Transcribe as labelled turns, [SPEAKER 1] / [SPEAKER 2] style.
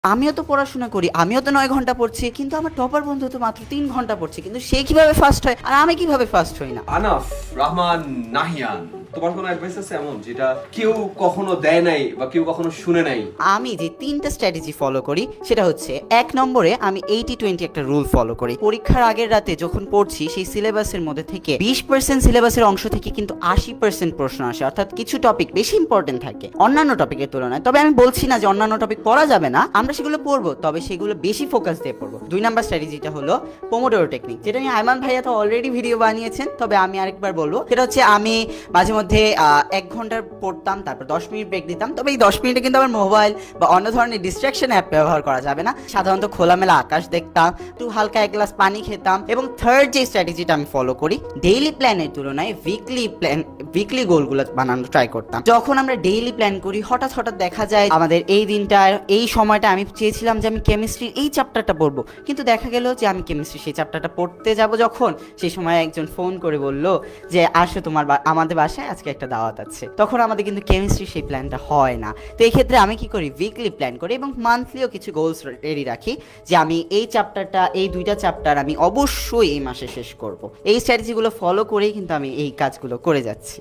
[SPEAKER 1] আমিও তো পড়াশোনা করি, আমিও তো 9 ঘন্টা পড়ছি, কিন্তু আমার টপার বন্ধু তো মাত্র 3 ঘন্টা পড়ছে, কিন্তু সে কিভাবে ফার্স্ট হয় আর আমি কিভাবে ফার্স্ট হই না?
[SPEAKER 2] আনাফ রহমান নাহিয়ান, তোমার কোনো অ্যাডভাইস আছে এমন যেটা কেউ কখনো দেয় নাই বা কেউ কখনো শুনে নাই?
[SPEAKER 1] আমি যে 3টা স্ট্র্যাটেজি ফলো করি সেটা হচ্ছে, 1 নম্বরে আমি 80-20 একটা রুল ফলো করি। পরীক্ষার আগের রাতে যখন পড়ছি সেই সিলেবাসের মধ্যে থেকে 20% সিলেবাসের অংশ থেকে কিন্তু 80% প্রশ্ন আসে, অর্থাৎ কিছু টপিক বেশি ইম্পর্টেন্ট থাকে অন্যান্য টপিকের তুলনায়। তবে আমি বলছি না যে অন্যান্য টপিক পড়া যাবে না, আমরা সেগুলো পড়বো, তবে সেগুলো বেশি ফোকাস দিয়ে পড়বো। 2 নম্বর স্ট্র্যাটেজিটা হলো পোমোডোরো টেকনিক, যেটা নিয়ে আইমান ভাইয়া তো অলরেডি ভিডিও বানিয়েছেন, তবে আমি আরেকবার বলবো। সেটা হচ্ছে আমি মাঝে মধ্যে 1 ঘন্টা পড়তাম, তারপর 10 মিনিট ব্রেক দিতাম। তবে এই 10 মিনিটে কিন্তু আমার মোবাইল বা অন্য ধরনের ডিস্ট্রাকশন অ্যাপ ব্যবহার করা যাবে না। সাধারণত খোলামেলা আকাশ দেখতাম, একটু হালকা 1 গ্লাস পানি খেতাম। এবং থার্ড যে স্ট্র্যাটেজিটা আমি ফলো করি, ডেইলি প্ল্যানের তুলনায় উইকলি গোলগুলো বানানো ট্রাই করতাম। যখন আমরা ডেইলি প্ল্যান করি, হঠাৎ হঠাৎ দেখা যায় আমাদের এই দিনটার এই সময়টা আমি চেয়েছিলাম যে আমি কেমিস্ট্রির এই চ্যাপ্টারটা পড়বো, কিন্তু দেখা গেল যে আমি কেমিস্ট্রি সেই চ্যাপ্টারটা পড়তে যাব যখন, সেই সময় একজন ফোন করে বলল যে আসো আমাদের বাসায় আজকে একটা দাওয়াত আছে। তখন আমাদের কিন্তু কেমিস্ট্রি সেই প্ল্যানটা হয় না। তো এই ক্ষেত্রে আমি কি করি, উইকলি প্ল্যান করি এবং মান্থলিও কিছু গোলস রেডি রাখি যে আমি এই চ্যাপ্টারটা, এই 2টা চ্যাপ্টার আমি অবশ্যই এই মাসে শেষ করব। এই স্ট্র্যাটেজিগুলো ফলো করেই কিন্তু আমি এই কাজগুলো করে যাচ্ছি।